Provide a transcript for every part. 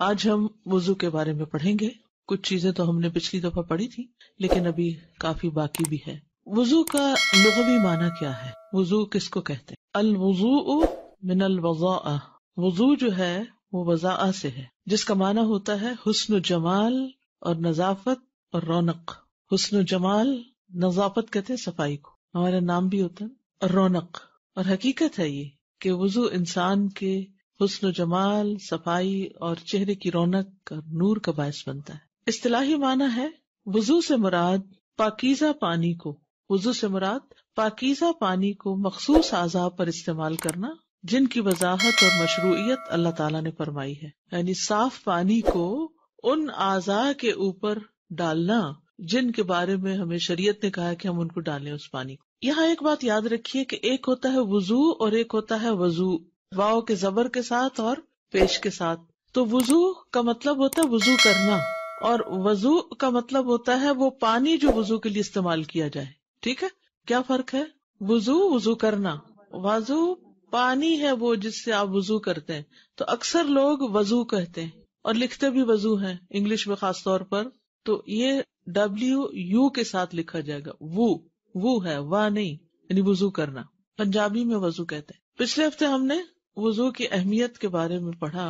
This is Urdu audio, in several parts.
آج ہم وضو کے بارے میں پڑھیں گے. کچھ چیزیں تو ہم نے پچھلی دفعہ پڑھی تھی لیکن ابھی کافی باقی بھی ہے. وضو کا لغوی معنی کیا ہے؟ وضو کس کو کہتے ہیں؟ الوضوء من الوضاء. وضو جو ہے وہ وضاء سے ہے جس کا معنی ہوتا ہے حسن و جمال اور نظافت اور رونق. حسن و جمال، نظافت کہتے ہیں صفائی کو، ہمارا نام بھی ہوتا ہے، اور رونق. اور حقیقت ہے یہ کہ وضو انسان کے حسن و جمال، صفائی اور چہرے کی رونق اور نور کا باعث بنتا ہے. اصطلاحی معنی ہے وضو سے مراد پاکیزہ پانی کو، وضو سے مراد پاکیزہ پانی کو مخصوص اعضاء پر استعمال کرنا جن کی وضاحت اور مشروعیت اللہ تعالیٰ نے فرمائی ہے. یعنی صاف پانی کو ان اعضاء کے اوپر ڈالنا جن کے بارے میں ہمیں شریعت نے کہا ہے کہ ہم ان کو ڈالیں اس پانی کو. یہاں ایک بات یاد رکھیے کہ ایک ہوتا ہے وضو اور ایک ہوتا ہے وضو، واو کے زبر کے ساتھ اور پیش کے ساتھ. تو وضو کا مطلب ہوتا ہے وضو کرنا، اور وضو کا مطلب ہوتا ہے وہ پانی جو وضو کے لیے استعمال کیا جائے. ٹھیک ہے، کیا فرق ہے؟ وضو کرنا، وضو پانی ہے وہ جس سے آپ وضو کرتے ہیں. تو اکثر لوگ وضو کہتے ہیں اور لکھتے بھی وضو ہیں انگلش میں خاص طور پر، تو یہ WU کے ساتھ لکھا جائے گا. وہ ہے، واہ نہیں، یعنی وضو کرنا. پنجابی میں وضو کہتے ہیں. پچھلے ہفتے ہم نے وضو کی اہمیت کے بارے میں پڑھا.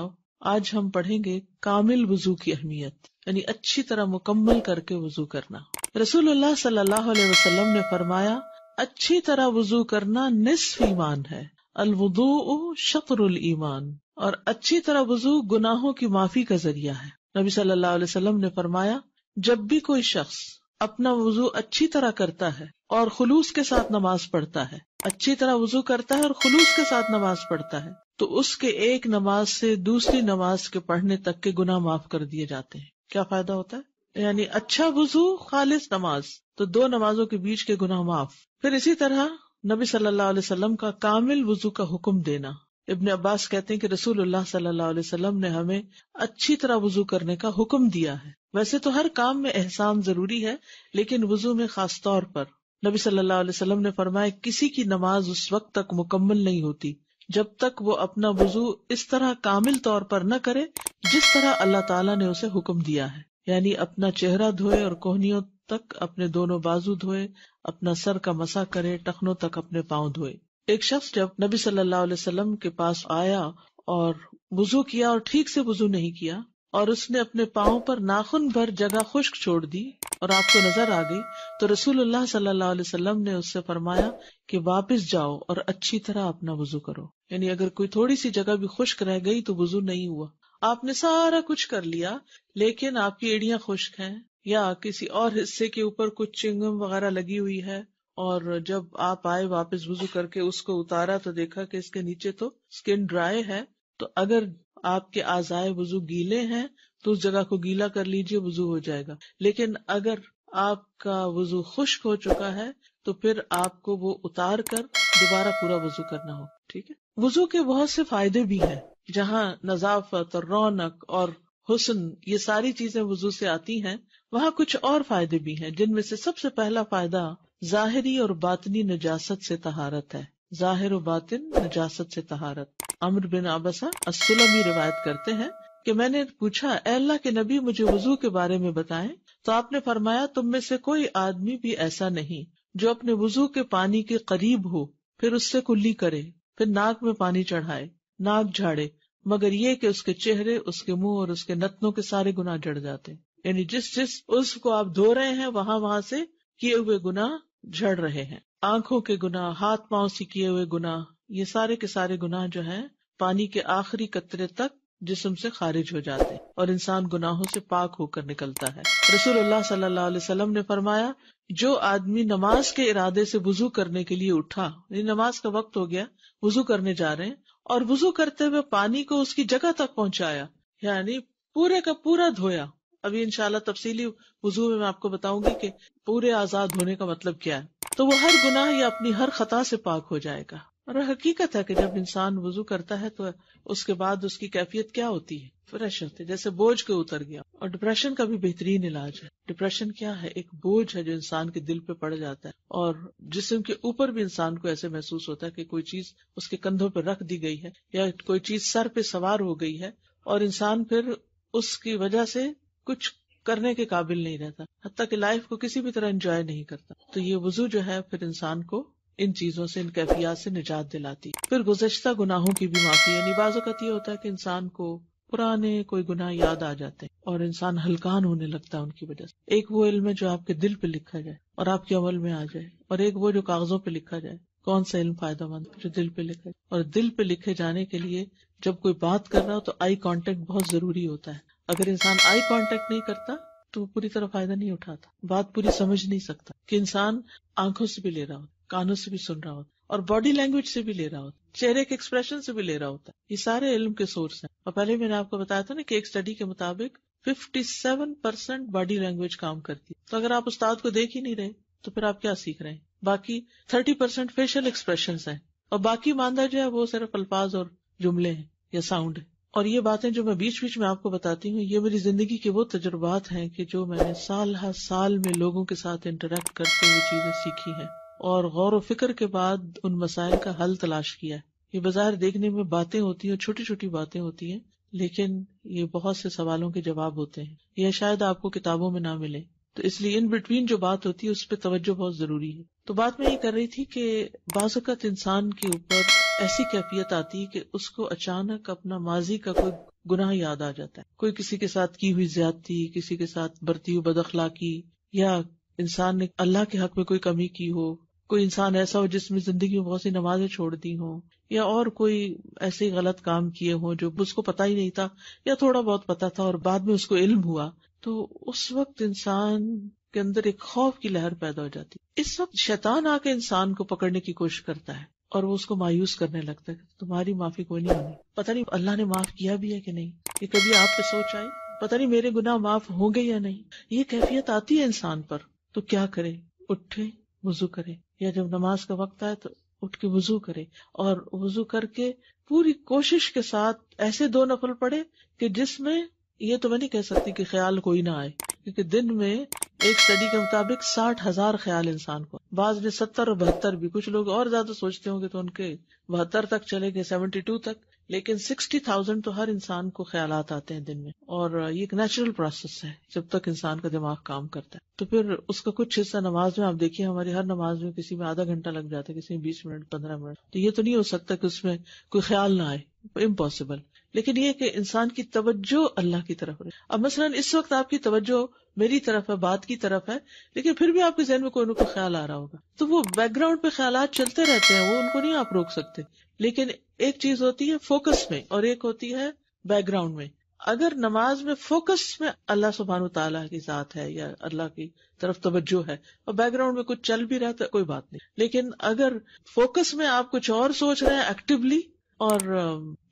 آج ہم پڑھیں گے کامل وضو کی اہمیت، یعنی اچھی طرح مکمل کر کے وضو کرنا. رسول اللہ صلی اللہ علیہ وسلم نے فرمایا اچھی طرح وضو کرنا نصف ایمان ہے. الوضوء شطر الایمان. اور اچھی طرح وضو گناہوں کی معافی کا ذریعہ ہے. نبی صلی اللہ علیہ وسلم نے فرمایا جب بھی کوئی شخص اپنا وضو اچھی طرح کرتا ہے اور خلوص کے ساتھ نماز پڑھتا ہے، اچھی طرح وضو کرتا ہے اور خلوص کے ساتھ نماز پڑھتا ہے، تو اس کے ایک نماز سے دوسری نماز کے پڑھنے تک کے گناہ معاف کر دیے جاتے ہیں. کیا فائدہ ہوتا ہے؟ یعنی اچھا وضو، خالص نماز، تو دو نمازوں کے بیچ کے گناہ معاف. پھر اسی طرح نبی صلی اللہ علیہ وسلم کا کامل وضو کا حکم دینا. ابن عباس کہتے ہیں کہ رسول اللہ صلی اللہ علیہ وسلم نے ہمیں اچھی طرح وضو کرنے کا حکم دیا ہے. ویسے تو ہر کام میں احسان ضروری ہے لیکن وضو میں خاص طور پر. نبی صلی اللہ علیہ وسلم نے فرمایا کسی کی نماز اس وقت تک مکمل نہیں ہوتی جب تک وہ اپنا وضو اس طرح کامل طور پر نہ کرے جس طرح اللہ تعالیٰ نے اسے حکم دیا ہے. یعنی اپنا چہرہ دھوئے اور کوہنیوں تک اپنے دونوں بازو دھوئے، اپنا سر کا مسح کرے، ٹخنوں تک اپنے پاؤں دھوئے. ایک شخص جب نبی صلی اللہ علیہ وسلم کے پاس آیا اور وضو کیا اور ٹھیک سے وضو نہیں کیا اور اس نے اپنے پاؤں پر ناخن بھر جگہ خشک چھوڑ دی اور آپ کو نظر آ گئی، تو رسول اللہ صلی اللہ علیہ وسلم نے اس سے فرمایا کہ واپس جاؤ اور اچھی طرح اپنا وضو کرو. یعنی اگر کوئی تھوڑی سی جگہ بھی خشک رہ گئی تو وضو نہیں ہوا. آپ نے سارا کچھ کر لیا لیکن آپ کی ایڑیاں خشک ہیں یا کسی اور حصے کے اوپر کچھ چنگم وغیرہ لگی ہوئی ہے، اور جب آپ آئے واپس وضو کر کے اس کو اتارا تو دیکھا کہ اس کے نیچے تو سکن ڈرائی ہے، تو اگر آپ کے اعضائے وضو گیلے ہیں تو اس جگہ کو گیلا کر لیجئے، وضو ہو جائے گا. لیکن اگر آپ کا وضو خشک ہو چکا ہے تو پھر آپ کو وہ اتار کر دوبارہ پورا وضو کرنا ہو. ٹھیک ہے. وضو کے بہت سے فائدے بھی ہیں. جہاں نظافت اور رونق اور حسن یہ ساری چیزیں وضو سے آتی ہیں، وہاں کچھ اور فائدے بھی ہیں جن میں سے سب سے پہلا فائدہ ظاہری اور باطنی نجاست سے طہارت ہے. ظاہر و باطن نجاست سے طہارت. عمرو بن عبسہ السلمی روایت کرتے ہیں کہ میں نے پوچھا اے اللہ کے نبی مجھے وضو کے بارے میں بتائیں، تو آپ نے فرمایا تم میں سے کوئی آدمی بھی ایسا نہیں جو اپنے وضو کے پانی کے قریب ہو پھر اس سے کلی کرے، پھر ناک میں پانی چڑھائے، ناک جھاڑے، مگر یہ کہ اس کے چہرے، اس کے منہ اور اس کے نتنوں کے سارے گناہ جڑ جاتے. یعنی جس عضو کو آپ دھو رہے ہیں وہاں سے کیے ہوئے گناہ جھڑ رہے ہیں. آنکھوں کے گناہ، ہاتھ پاؤں سے کیے ہوئے گناہ، یہ سارے کے سارے گناہ جو ہیں پانی کے آخری قطرے تک جسم سے خارج ہو جاتے ہیں اور انسان گناہوں سے پاک ہو کر نکلتا ہے. رسول اللہ صلی اللہ علیہ وسلم نے فرمایا جو آدمی نماز کے ارادے سے وضو کرنے کے لیے اٹھا، یعنی نماز کا وقت ہو گیا، وضو کرنے جا رہے ہیں، اور وضو کرتے ہوئے پانی کو اس کی جگہ تک پہنچایا، یعنی پورے کا پورا دھویا. ابھی انشاءاللہ تفصیلی وضو میں آپ کو بتاؤں گی کہ پورے آزاد ہونے کا مطلب کیا ہے. تو وہ ہر گناہ یا اپنی ہر خطا سے پاک ہو جائے گا. اور حقیقت ہے کہ جب انسان وضو کرتا ہے تو اس کے بعد اس کی کیفیت کیا ہوتی ہے؟ فریش ہوتی ہے، جیسے بوجھ کے اتر گیا. اور ڈپریشن کا بھی بہترین علاج ہے. ڈپریشن کیا ہے؟ ایک بوجھ ہے جو انسان کے دل پہ پڑ جاتا ہے اور جسم کے اوپر بھی انسان کو ایسے محسوس ہوتا ہے کہ کوئی چیز اس کے کندھوں پہ رکھ دی گئی ہے یا کوئی چیز سر پہ سوار ہو گئی ہے، اور انسان پھر اس کی وجہ سے کچھ کرنے کے قابل نہیں رہتا، حتیٰ کہ لائف کو کسی بھی طرح انجوائے نہیں کرتا. تو یہ وضو جو ہے پھر انسان کو ان چیزوں سے، ان کیفیات سے نجات دلاتی. پھر گزشتہ گناہوں کی بھی معافی. یعنی بعض اوقات یہ ہوتا ہے کہ انسان کو پرانے کوئی گناہ یاد آ جاتے ہیں اور انسان ہلکان ہونے لگتا ہے ان کی وجہ سے. ایک وہ علم ہے جو آپ کے دل پہ لکھا جائے اور آپ کے عمل میں آ جائے، اور ایک وہ جو کاغذوں پہ لکھا جائے. کون سا علم فائدہ مند؟ جو دل پہ لکھا جائے. اور دل پہ لکھے جانے کے لیے جب کوئی بات کر رہا ہو تو آئی کانٹیکٹ بہت ضروری ہوتا ہے. اگر انسان آئی کانٹیکٹ نہیں کرتا تو پوری طرح فائدہ نہیں اٹھاتا، بات پوری سمجھ نہیں سکتا. کہ انسان آنکھوں سے بھی لے رہا ہوتا، کانوں سے بھی سن رہا ہوتا، اور باڈی لینگویج سے بھی لے رہا ہوتا، چہرے کے ایکسپریشن سے بھی لے رہا ہوتا. یہ سارے علم کے سورس ہیں. اور پہلے میں نے آپ کو بتایا تھا نا کہ ایک اسٹڈی کے مطابق 57% باڈی لینگویج کام کرتی. تو اگر آپ استاد کو دیکھ ہی نہیں رہے تو پھر آپ کیا سیکھ رہے ہیں؟ باقی 30% فیشل ایکسپریشنز ہیں، اور باقی ماندہ جو ہے وہ صرف الفاظ اور جملے ہیں یا ساؤنڈ ہے. اور یہ باتیں جو میں بیچ بیچ میں آپ کو بتاتی ہوں، یہ میری زندگی کے وہ تجربات ہیں کہ جو میں نے سال ہر سال میں لوگوں کے ساتھ انٹریکٹ کرتے ہوئے چیزیں سیکھی ہیں، اور غور و فکر کے بعد ان مسائل کا حل تلاش کیا ہے. یہ بظاہر دیکھنے میں باتیں ہوتی ہیں، چھوٹی چھوٹی باتیں ہوتی ہیں، لیکن یہ بہت سے سوالوں کے جواب ہوتے ہیں. یہ شاید آپ کو کتابوں میں نہ ملے، تو اس لیے ان بٹوین جو بات ہوتی ہے اس پہ توجہ بہت ضروری ہے. تو بات میں یہ کر رہی تھی کہ بعض اوقات انسان کے اوپر ایسی کیفیت آتی ہے کہ اس کو اچانک اپنا ماضی کا کوئی گناہ یاد آ جاتا ہے. کوئی کسی کے ساتھ کی ہوئی زیادتی، کسی کے ساتھ برتی ہوئی بد اخلاقی، یا انسان نے اللہ کے حق میں کوئی کمی کی ہو. کوئی انسان ایسا ہو جس میں زندگی میں بہت سی نمازیں چھوڑ دی ہوں، یا اور کوئی ایسے غلط کام کیے ہوں جو اس کو پتہ ہی نہیں تھا یا تھوڑا بہت پتہ تھا اور بعد میں اس کو علم ہوا. تو اس وقت انسان کے اندر ایک خوف کی لہر پیدا ہو جاتی. اس وقت شیطان آ کے انسان کو پکڑنے کی کوشش کرتا ہے اور وہ اس کو مایوس کرنے لگتا ہے کہ تمہاری معافی کوئی نہیں ہونی. پتہ نہیں اللہ نے معاف کیا بھی ہے کہ نہیں. یہ کبھی آپ پہ سوچ آئی پتہ نہیں میرے گناہ معاف ہوں گے یا نہیں. یہ کیفیت آتی ہے انسان پر. تو کیا کرے؟ اٹھے، وضو کرے، یا جب نماز کا وقت آئے تو اٹھ کے وضو کرے، اور وضو کر کے پوری کوشش کے ساتھ ایسے 2 نفل پڑھے کہ جس میں، یہ تو میں نہیں کہہ سکتی کہ خیال کوئی نہ آئے، کیونکہ دن میں ایک اسٹڈی کے مطابق 60,000 خیال انسان کو، بعض نے 70 اور 72 بھی، کچھ لوگ اور زیادہ سوچتے ہوں گے تو ان کے 72 تک چلے گئے، 72 تک، لیکن 60,000 تو ہر انسان کو خیالات آتے ہیں دن میں. اور یہ ایک نیچرل پروسیس ہے جب تک انسان کا دماغ کام کرتا ہے. تو پھر اس کا کچھ حصہ نماز میں، آپ دیکھیے ہماری ہر نماز میں کسی میں آدھا گھنٹہ لگ جاتا ہے، کسی میں 20 منٹ، 15 منٹ. تو یہ تو نہیں ہو سکتا کہ اس میں کوئی خیال نہ آئے، امپاسبل. لیکن یہ کہ انسان کی توجہ اللہ کی طرف رہے. اب مثلاً اس وقت آپ کی توجہ میری طرف ہے، بات کی طرف ہے، لیکن پھر بھی آپ کے ذہن میں کوئی نہ کوئی خیال آ رہا ہوگا. تو وہ بیک گراؤنڈ پہ خیالات چلتے رہتے ہیں، وہ ان کو نہیں آپ روک سکتے. لیکن ایک چیز ہوتی ہے فوکس میں اور ایک ہوتی ہے بیک گراؤنڈ میں. اگر نماز میں فوکس میں اللہ سبحانہ وتعالیٰ کی ذات ہے یا اللہ کی طرف توجہ ہے، اور بیک گراؤنڈ میں کچھ چل بھی رہا ہے تو کوئی بات نہیں. لیکن اگر فوکس میں آپ کچھ اور سوچ رہے ہیں ایکٹیولی، اور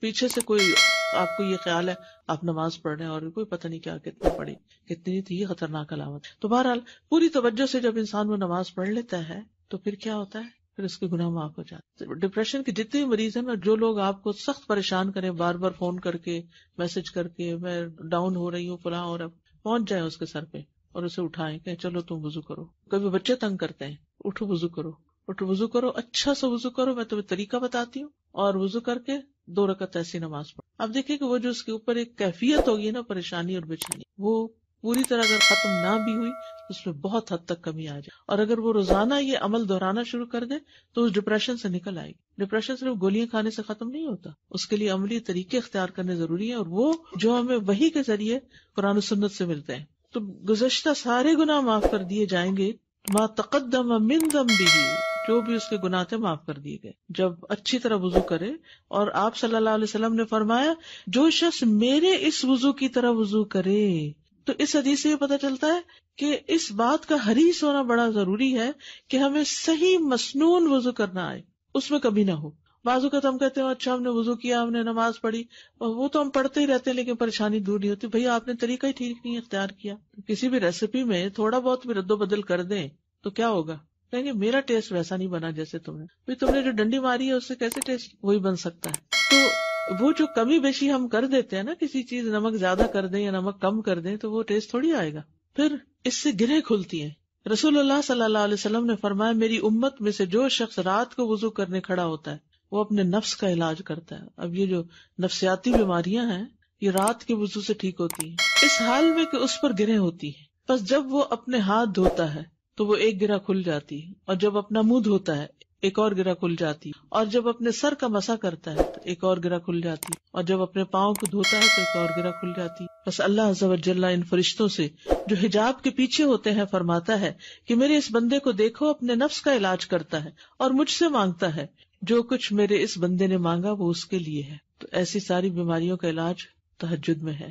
پیچھے سے کوئی آپ کو یہ خیال ہے آپ نماز پڑھ رہے ہیں اور کوئی پتہ نہیں کیا کتنی پڑھی کتنی تھی، یہ خطرناک علامت. تو بہرحال پوری توجہ سے جب انسان وہ نماز پڑھ لیتا ہے تو پھر کیا ہوتا ہے، پھر اس کے گناہ معاف ہو جاتے. ڈپریشن کے جتنے مریض ہیں نا، جو لوگ آپ کو سخت پریشان کریں، بار بار فون کر کے، میسج کر کے، میں ڈاؤن ہو رہی ہوں فلاں، اور اب پہنچ جائیں اس کے سر پہ اور اسے اٹھائیں کہ چلو تم وضو کرو. کبھی بچے تنگ کرتے ہیں، اٹھو وضو کرو، اٹھو وضو کرو، اچھا سا وضو کرو. میں تمہیں طریقہ بتاتی ہوں، اور وضو کر کے 2 رکعت ایسی نماز پڑھو. اب دیکھیں کہ وہ جو اس کے اوپر ایک کیفیت ہوگی نا پریشانی اور بے چینی، وہ پوری طرح اگر ختم نہ بھی ہوئی تو اس میں بہت حد تک کمی آ جائے. اور اگر وہ روزانہ یہ عمل دہرانا شروع کر دے تو اس ڈپریشن سے نکل آئے گی. ڈپریشن صرف گولیاں کھانے سے ختم نہیں ہوتا، اس کے لیے عملی طریقے اختیار کرنے ضروری ہیں، اور وہ جو ہمیں وحی کے ذریعے قرآن و سنت سے ملتے ہیں. تو گزشتہ سارے گناہ معاف کر دیے جائیں گے. ما تقدم من ذنبہ، جو بھی اس کے گناہ تھے معاف کر دیے گئے جب اچھی طرح وضو کرے. اور آپ صلی اللہ علیہ وسلم نے فرمایا جو شخص میرے اس وضو کی طرح وضو کرے. تو اس حدیث سے یہ پتہ چلتا ہے کہ اس بات کا حریص ہونا بڑا ضروری ہے کہ ہمیں صحیح مسنون وضو کرنا آئے، اس میں کبھی نہ ہو. بعض اوقات ہم کہتے ہیں اچھا ہم نے وضو کیا، ہم نے نماز پڑھی، اور وہ تو ہم پڑھتے ہی رہتے ہیں لیکن پریشانی دور نہیں ہوتی. بھئی آپ نے طریقہ ہی ٹھیک نہیں اختیار کیا. کسی بھی ریسیپی میں تھوڑا بہت بھی رد و بدل کر دیں تو کیا ہوگا، کہیں گے میرا ٹیسٹ ویسا نہیں بنا جیسے تم نے. بھئی تم نے جو ڈنڈی ماری ہے اس سے کیسے ٹیسٹ وہی بن سکتا ہے. تو وہ جو کمی بیشی ہم کر دیتے ہیں نا، کسی چیز نمک زیادہ کر دیں یا نمک کم کر دیں تو وہ ٹیسٹ تھوڑی آئے گا. پھر اس سے گرہیں کھلتی ہیں. رسول اللہ صلی اللہ علیہ وسلم نے فرمایا میری امت میں سے جو شخص رات کو وضو کرنے کھڑا ہوتا ہے وہ اپنے نفس کا علاج کرتا ہے. اب یہ جو نفسیاتی بیماریاں ہیں یہ رات کے وضو سے ٹھیک ہوتی ہیں، اس حال میں کہ اس پر گرہیں ہوتی ہیں. بس جب وہ اپنے ہاتھ دھوتا ہے تو وہ ایک گرہ کھل جاتی ہے، اور جب اپنا منہ دھوتا ہے ایک اور گرہ کھل جاتی ہے، اور جب اپنے سر کا مسح کرتا ہے تو ایک اور گرہ کھل جاتی ہے، اور جب اپنے پاؤں کو دھوتا ہے تو ایک اور گرہ کھل جاتی ہے. بس اللہ عز و جل ان فرشتوں سے جو حجاب کے پیچھے ہوتے ہیں فرماتا ہے کہ میرے اس بندے کو دیکھو، اپنے نفس کا علاج کرتا ہے اور مجھ سے مانگتا ہے، جو کچھ میرے اس بندے نے مانگا وہ اس کے لیے ہے. تو ایسی ساری بیماریوں کا علاج تہجد میں ہے.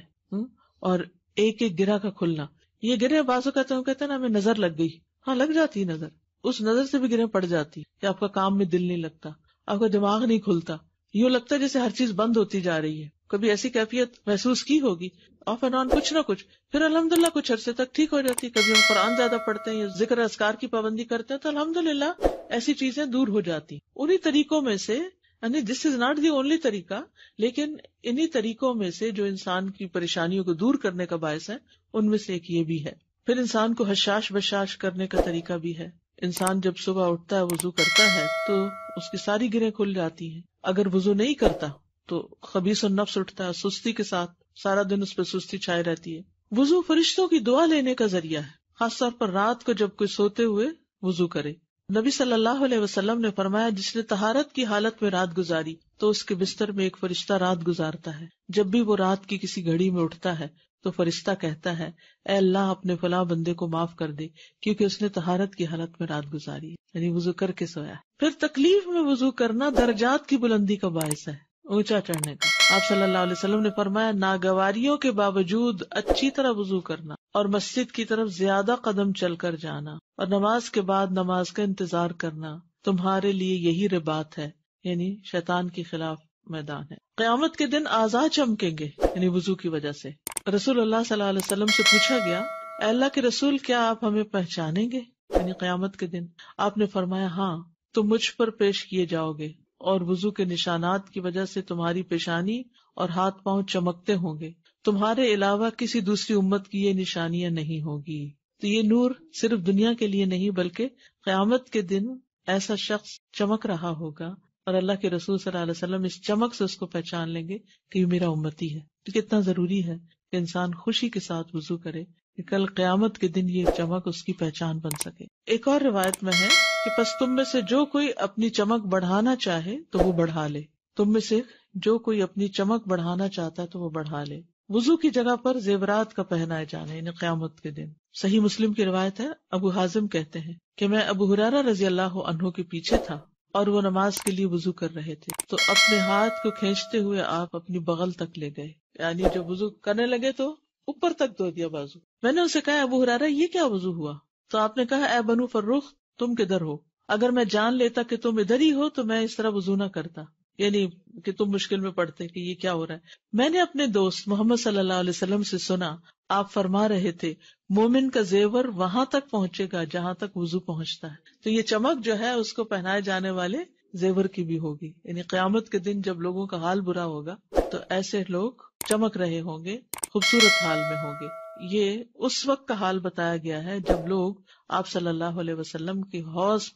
اور ایک ایک گرہ کا کھلنا، یہ گرہ بعض کہتے ہیں نا ہمیں نظر لگ گئی، ہاں لگ جاتی ہے نظر، اس نظر سے بھی گرہ پڑ جاتی کہ آپ کا کام میں دل نہیں لگتا، آپ کا دماغ نہیں کھلتا، یوں لگتا ہے جیسے ہر چیز بند ہوتی جا رہی ہے. کبھی ایسی کیفیت محسوس کی ہوگی، آف اینڈ آن کچھ نہ کچھ، پھر الحمدللہ کچھ عرصے تک ٹھیک ہو جاتی ہے. کبھی ہم قرآن زیادہ پڑھتے ہیں یا ذکر اذکار کی پابندی کرتے ہیں تو الحمدللہ ایسی چیزیں دور ہو جاتی. انہی طریقوں میں سے، یعنی دس از ناٹ دی اونلی طریقہ، لیکن انہی طریقوں میں سے جو انسان کی پریشانیوں کو دور کرنے کا باعث ہے ان میں سے ایک یہ بھی ہے. پھر انسان کو حشاش بشاش کرنے کا طریقہ بھی ہے. انسان جب صبح اٹھتا ہے وضو کرتا ہے تو اس کی ساری گرہیں کھل جاتی ہیں. اگر وضو نہیں کرتا تو خبیث النفس اٹھتا ہے، سستی کے ساتھ سارا دن اس پہ سستی چھائی رہتی ہے. وضو فرشتوں کی دعا لینے کا ذریعہ ہے، خاص طور پر رات کو جب کوئی سوتے ہوئے وضو کرے. نبی صلی اللہ علیہ وسلم نے فرمایا جس نے طہارت کی حالت میں رات گزاری تو اس کے بستر میں ایک فرشتہ رات گزارتا ہے. جب بھی وہ رات کی کسی گھڑی میں اٹھتا ہے تو فرشتہ کہتا ہے اے اللہ اپنے فلاں بندے کو معاف کر دے کیونکہ اس نے طہارت کی حالت میں رات گزاری ہے، یعنی وضو کر کے سویا. پھر تکلیف میں وضو کرنا درجات کی بلندی کا باعث ہے، اونچا چڑھنے کا. آپ صلی اللہ علیہ وسلم نے فرمایا ناگواریوں کے باوجود اچھی طرح وضو کرنا اور مسجد کی طرف زیادہ قدم چل کر جانا اور نماز کے بعد نماز کا انتظار کرنا تمہارے لیے یہی رباط ہے، یعنی شیطان کے خلاف میدان ہے. قیامت کے دن اعضاء چمکیں گے یعنی وضو کی وجہ سے. رسول اللہ صلی اللہ علیہ وسلم سے پوچھا گیا اے اللہ کے رسول کیا آپ ہمیں پہچانیں گے یعنی قیامت کے دن؟ آپ نے فرمایا ہاں، تم مجھ پر پیش کیے جاؤ گے اور وضو کے نشانات کی وجہ سے تمہاری پیشانی اور ہاتھ پاؤں چمکتے ہوں گے، تمہارے علاوہ کسی دوسری امت کی یہ نشانیاں نہیں ہوگی. تو یہ نور صرف دنیا کے لیے نہیں بلکہ قیامت کے دن ایسا شخص چمک رہا ہوگا اور اللہ کے رسول صلی اللہ علیہ وسلم اس چمک سے اس کو پہچان لیں گے کہ یہ میرا امتی ہے. تو کتنا ضروری ہے کہ انسان خوشی کے ساتھ وضو کرے کہ کل قیامت کے دن یہ چمک اس کی پہچان بن سکے. ایک اور روایت میں ہے کہ پس تم میں سے جو کوئی اپنی چمک بڑھانا چاہے تو وہ بڑھا لے. تم میں سے جو کوئی اپنی چمک بڑھانا چاہتا ہے تو وہ بڑھا لے. وضو کی جگہ پر زیورات کا پہنائے جانا یعنی قیامت کے دن. صحیح مسلم کی روایت ہے، ابو حازم کہتے ہیں کہ میں ابو ہریرہ رضی اللہ عنہ کے پیچھے تھا اور وہ نماز کے لیے وضو کر رہے تھے تو اپنے ہاتھ کو کھینچتے ہوئے آپ اپنی بغل تک لے گئے، یعنی جب وضو کرنے لگے تو اوپر تک دھو دیا بازو. میں نے اسے کہا ابو ہریرہ یہ کیا وضو ہوا؟ تو آپ نے کہا اے بنو فروخ تم کدھر ہو؟ اگر میں جان لیتا کہ تم ادھر ہی ہو تو میں اس طرح وضو نہ کرتا، یعنی کہ تم مشکل میں پڑتے کہ یہ کیا ہو رہا ہے. میں نے اپنے دوست محمد صلی اللہ علیہ وسلم سے سنا آپ فرما رہے تھے مومن کا زیور وہاں تک پہنچے گا جہاں تک وضو پہنچتا ہے. تو یہ چمک جو ہے اس کو پہنائے جانے والے زیور کی بھی ہوگی، یعنی قیامت کے دن جب لوگوں کا حال برا ہوگا تو ایسے لوگ چمک رہے ہوں گے، خوبصورت حال میں ہوں گے. یہ اس وقت کا حال بتایا گیا ہے جب لوگ آپ صلی اللہ علیہ وسلم کی حوض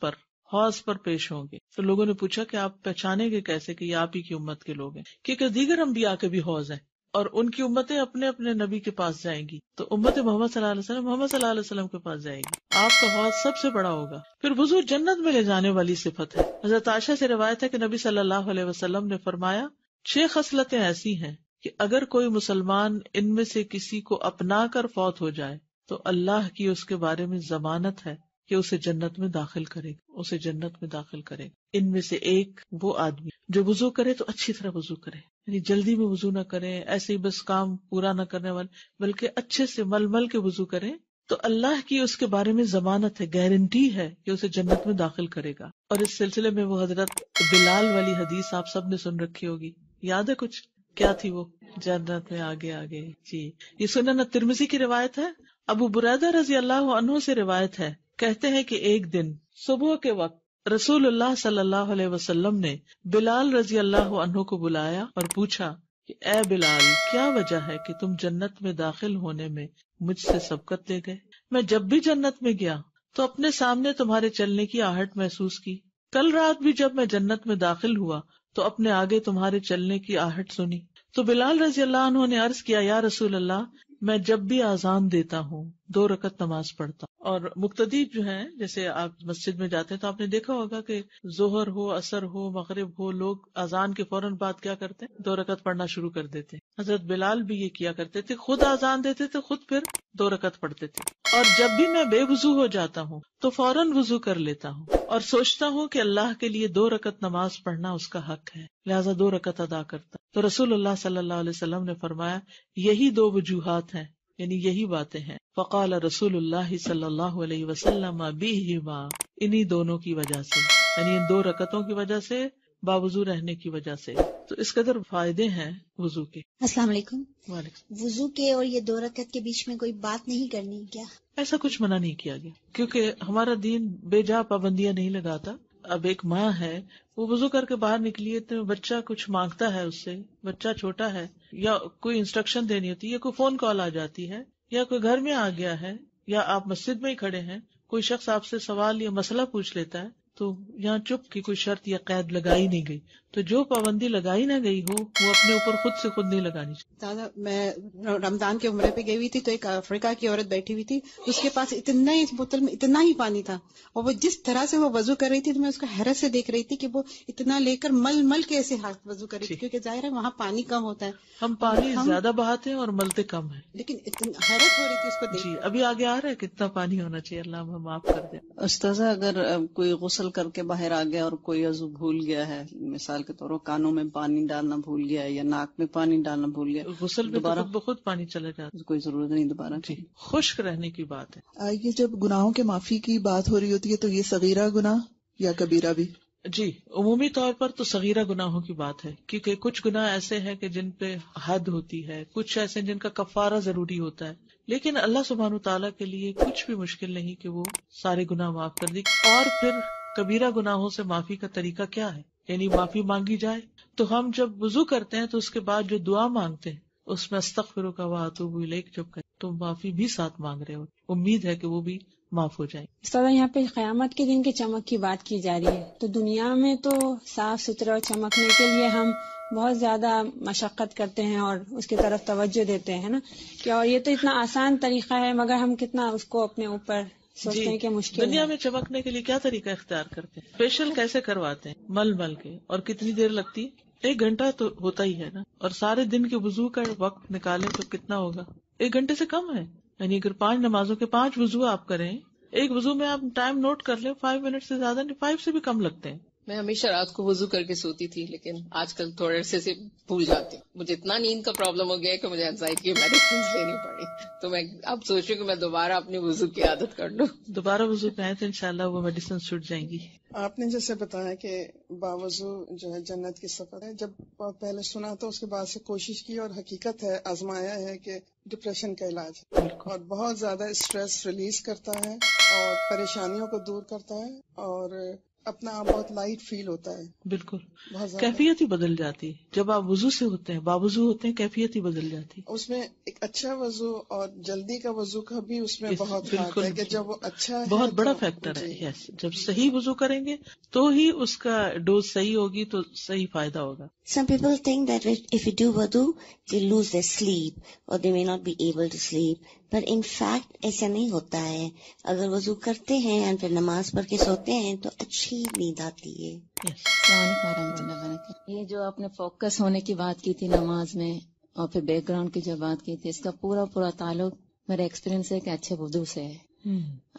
پر پیش ہوں گے. تو لوگوں نے پوچھا کہ آپ پہچانیں گے کیسے کہ یہ آپ ہی کی امت کے لوگ ہیں؟ کیونکہ دیگر انبیاء کے بھی حوض ہیں اور ان کی امتیں اپنے اپنے نبی کے پاس جائیں گی. تو امت محمد صلی اللہ علیہ وسلم محمد صلی اللہ علیہ وسلم کے پاس جائے گی، آپ کا حوض سب سے بڑا ہوگا. پھر وضو جنت میں لے جانے والی صفت ہے. حضرت عائشہ سے روایت ہے کہ نبی صلی اللہ علیہ وسلم نے فرمایا 6 خصلتیں ایسی ہیں کہ اگر کوئی مسلمان ان میں سے کسی کو اپنا کر فوت ہو جائے تو اللہ کی اس کے بارے میں ضمانت ہے کہ اسے جنت میں داخل کرے گا. ان میں سے ایک وہ آدمی جو وضو کرے تو اچھی طرح وضو کرے، یعنی جلدی میں وضو نہ کرے، ایسے ہی بس کام پورا نہ کرنے والے، بلکہ اچھے سے مل مل کے وضو کرے تو اللہ کی اس کے بارے میں ضمانت ہے، گارنٹی ہے کہ اسے جنت میں داخل کرے گا. اور اس سلسلے میں وہ حضرت بلال والی حدیث آپ سب نے سن رکھی ہوگی، یاد ہے کچھ؟ کیا تھی وہ؟ جنت میں آگے آگے. جی، یہ سنن ترمذی کی روایت ہے. ابو بریدہ رضی اللہ عنہ سے روایت ہے، کہتے ہیں کہ ایک دن صبح کے وقت رسول اللہ صلی اللہ علیہ وسلم نے بلال رضی اللہ عنہ کو بلایا اور پوچھا کہ اے بلال، کیا وجہ ہے کہ تم جنت میں داخل ہونے میں مجھ سے سبقت لے گئے؟ میں جب بھی جنت میں گیا تو اپنے سامنے تمہارے چلنے کی آہٹ محسوس کی. کل رات بھی جب میں جنت میں داخل ہوا تو اپنے آگے تمہارے چلنے کی آہٹ سنی. تو بلال رضی اللہ عنہ نے عرض کیا یا رسول اللہ میں جب بھی اذان دیتا ہوں 2 رکعت نماز پڑھتا ہوں. اور مقتدی جو ہیں جیسے آپ مسجد میں جاتے ہیں تو آپ نے دیکھا ہوگا کہ ظہر ہو عصر ہو مغرب ہو لوگ اذان کے فوراً بعد کیا کرتے ہیں 2 رکعت پڑھنا شروع کر دیتے ہیں. حضرت بلال بھی یہ کیا کرتے تھے, خود اذان دیتے تھے خود پھر 2 رکعت پڑھتے تھے. اور جب بھی میں بے وضو ہو جاتا ہوں تو فوراً وضو کر لیتا ہوں اور سوچتا ہوں کہ اللہ کے لیے 2 رکعت نماز پڑھنا اس کا حق ہے, لہٰذا 2 رکعت ادا کرتا. تو رسول اللہ صلی اللہ علیہ وسلم نے فرمایا یہی 2 وجوہات ہیں, یعنی یہی باتیں ہیں. فقال رسول اللہ صلی اللہ علیہ وسلم بہما, انہی دونوں کی وجہ سے, یعنی ان 2 رکعتوں کی وجہ سے, باوضو رہنے کی وجہ سے. تو اس قدر فائدے ہیں وضو کے. السلام علیکم. وعلیکم. وضو کے اور یہ 2 رکعت کے بیچ میں کوئی بات نہیں کرنی کیا؟ ایسا کچھ منع نہیں کیا گیا کیونکہ ہمارا دین بے جا پابندیاں نہیں لگاتا. اب ایک ماں ہے وہ وضو کر کے باہر نکلی ہے تو بچہ کچھ مانگتا ہے اس سے, بچہ چھوٹا ہے, یا کوئی انسٹرکشن دینی ہوتی ہے, یا کوئی فون کال آ جاتی ہے, یا کوئی گھر میں آ گیا ہے, یا آپ مسجد میں ہی کھڑے ہیں, کوئی شخص آپ سے سوال یا مسئلہ پوچھ لیتا ہے, تو یہاں چپ کی کوئی شرط یا قید لگائی نہیں گئی. تو جو پابندی لگائی نہ گئی ہو وہ اپنے اوپر خود سے خود نہیں لگانی چاہیے. دادا میں رمضان کے عمرے پہ گئی ہوئی تھی تو ایک افریقہ کی عورت بیٹھی ہوئی تھی, اس کے پاس اتنا ہی بوتل میں اتنا ہی پانی تھا, اور وہ جس طرح سے وہ وضو کر رہی تھی تو میں اس کو حیرت سے دیکھ رہی تھی کہ وہ اتنا لے کر مل مل کے ایسے ہاتھ وضو کر رہی تھی, کیونکہ ظاہر ہے وہاں پانی کم ہوتا ہے. ہم پانی زیادہ بہاتے ہیں اور ملتے کم ہیں, لیکن حیرت ہو رہی تھی اس کو دیکھ. جی ابھی آگے آ رہا ہے کتنا پانی ہونا چاہیے, اللہ ہمیں معاف کر دے. استاذہ اگر کوئی غسل کر کے باہر آ گیا اور کوئی عضو بھول گیا ہے, مثال کے طور پر کانوں میں پانی ڈالنا بھول گیا ہے یا ناک میں پانی ڈالنا بھول گیا, غسل میں دوبارہ خود بخود پانی چلا جاتا ہے, کوئی ضرورت نہیں دوبارہ. جی خشک رہنے کی بات ہے. یہ جب گناہوں کے معافی کی بات ہو رہی ہوتی ہے تو یہ صغیرہ گناہ یا کبیرہ بھی؟ جی عمومی طور پر تو صغیرہ گناہوں کی بات ہے, کیونکہ کچھ گناہ ایسے ہیں کہ جن پہ حد ہوتی ہے, کچھ ایسے جن کا کفارہ ضروری ہوتا ہے, لیکن اللہ سبحانہ تعالیٰ کے لیے کچھ بھی مشکل نہیں کہ وہ سارے گناہ معاف کر دے. اور پھر کبیرہ گناہوں سے معافی کا طریقہ کیا ہے, یعنی معافی مانگی جائے. تو ہم جب وضو کرتے ہیں تو اس کے بعد جو دعا مانگتے ہیں اس میں استغفرک و اتوب الیک جب کریں تو معافی بھی ساتھ مانگ رہے ہو, امید ہے کہ وہ بھی معاف ہو جائیں. استاد یہاں پہ قیامت کے دن کی چمک کی بات کی جا رہی ہے, تو دنیا میں تو صاف ستھرا اور چمکنے کے لیے ہم بہت زیادہ مشقت کرتے ہیں اور اس کی طرف توجہ دیتے ہیں نا, کہ اور یہ تو اتنا آسان طریقہ ہے مگر ہم کتنا اس کو اپنے اوپر سوچتے ہیں کہ مشکل دنیا ہے. میں چمکنے کے لیے کیا طریقہ اختیار کرتے ہیں, فیشل کیسے کرواتے ہیں, مل مل کے, اور کتنی دیر لگتی ہے, 1 گھنٹہ تو ہوتا ہی ہے نا, اور سارے دن کے وضو کا وقت نکالیں تو کتنا ہوگا, 1 گھنٹے سے کم ہے. یعنی اگر 5 نمازوں کے 5 وضو آپ کریں, ایک وضو میں آپ ٹائم نوٹ کر لیں, 5 منٹ سے زیادہ نہیں, 5 سے بھی کم لگتے ہیں. میں ہمیشہ رات کو وضو کر کے سوتی تھی, لیکن آج کل تھوڑے عرصے سے بھول جاتی ہوں. مجھے اتنا نیند کا پرابلم ہو گیا ہے کہ مجھے اینزائٹی کی میڈیسنز لینی پڑی, تو میں اب سوچ رہی ہوں کہ میں دوبارہ اپنی وضو کی عادت کر لوں. دوبارہ وضو پہ تو انشاءاللہ وہ میڈیسن چھوٹ جائیں گی. آپ نے جیسے بتایا کہ باوضو جو ہے جنت کی سفر ہے, جب بہت پہلے سنا تو اس کے بعد سے کوشش کی, اور حقیقت ہے آزمایا ہے کہ ڈپریشن کا علاج ہے, اور بہت زیادہ اسٹریس ریلیز کرتا ہے اور پریشانیوں کو دور کرتا ہے, اور اپنا آپ بہت لائٹ فیل ہوتا ہے. بالکل بہت زیادہ کیفیت ہی بدل جاتی ہے جب آپ وضو سے ہوتے ہیں, باوضو ہوتے ہیں, کیفیت ہی بدل جاتی ہے. اس میں ایک اچھا وضو اور جلدی کا وضو کا بھی اس میں بہت ہاتھ ہے, کہ جب وہ اچھا ہے بہت بڑا تو فیکٹر ہے. جی. یس, جب صحیح وضو کریں گے تو ہی اس کا ڈوز صحیح ہوگی تو صحیح فائدہ ہوگا. Some people think that if you do wudu, they lose their sleep or they may not be able to sleep. But in fact, ایسا نہیں ہوتا ہے. اگر وضو کرتے ہیں اور پھر نماز پڑھ کے سوتے ہیں تو اچھی نیند آتی ہے. السلام علیکم ورحمۃ اللہ وبرکاتہ. یہ جو آپ نے فوکس ہونے کی بات کی تھی نماز میں, اور پھر بیک گراؤنڈ کی جو بات کی تھی, اس کا پورا تعلق میرا ایکسپیرینس ہے کہ اچھے وضو سے ہے.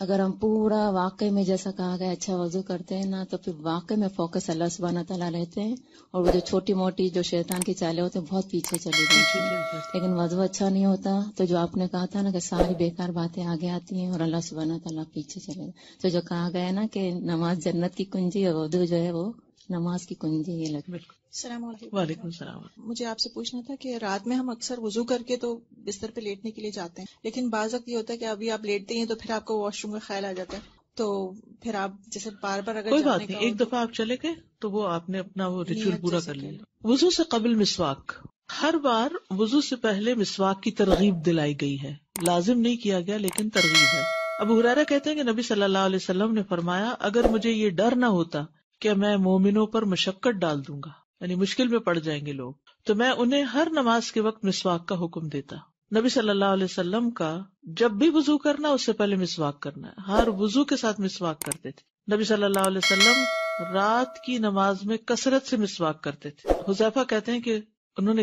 اگر ہم پورا واقعی میں جیسا کہا گیا اچھا وضو کرتے ہیں نا, تو پھر واقعی میں فوکس اللہ سبحانہ تعالیٰ رہتے ہیں, اور وہ جو چھوٹی موٹی جو شیطان کی چالیں ہوتے ہیں بہت پیچھے چلی جاتی ہیں. لیکن وضو اچھا نہیں ہوتا تو جو آپ نے کہا تھا نا کہ ساری بیکار باتیں آگے آتی ہیں اور اللہ سبحانہ تعالیٰ پیچھے چلے جاتے. تو جو کہا گیا نا کہ نماز جنت کی کنجی اور وضو جو ہے وہ نماز کی کنجی, یہ لگتا ہے. السلام علیکم. وعلیکم السلام. مجھے آپ سے پوچھنا تھا کہ رات میں ہم اکثر وضو کر کے تو بستر پہ لیٹنے کے لیے جاتے ہیں, لیکن بعض وقت یہ ہوتا ہے کہ ابھی آپ لیٹتے ہیں تو پھر آپ کو واش روم کا خیال آ جاتا ہے, تو پھر آپ جیسے بار بار اگر کوئی بات نہیں, ایک دفعہ آپ چلے گئے تو وہ آپ نے اپنا وہ ریچول پورا کر لیا. وضو سے قبل مسواک, ہر بار وضو سے پہلے مسواک کی ترغیب دلائی گئی ہے, لازم نہیں کیا گیا لیکن ترغیب ہے. ابو ہریرہ کہتے ہیں کہ نبی صلی اللہ علیہ وسلم نے فرمایا, اگر مجھے یہ ڈر نہ ہوتا کہ میں مومنوں پر مشقت ڈال دوں گا, یعنی مشکل میں پڑ جائیں گے لوگ, تو میں انہیں ہر نماز کے وقت مسواک کا حکم دیتا. نبی صلی اللہ علیہ وسلم کا جب بھی وضو کرنا اس سے پہلے مسواک کرنا ہے، ہر وضو کے ساتھ مسواک کرتے تھے. نبی صلی اللہ علیہ وسلم رات کی نماز میں کثرت سے مسواک کرتے تھے. حذیفہ کہتے ہیں کہ انہوں نے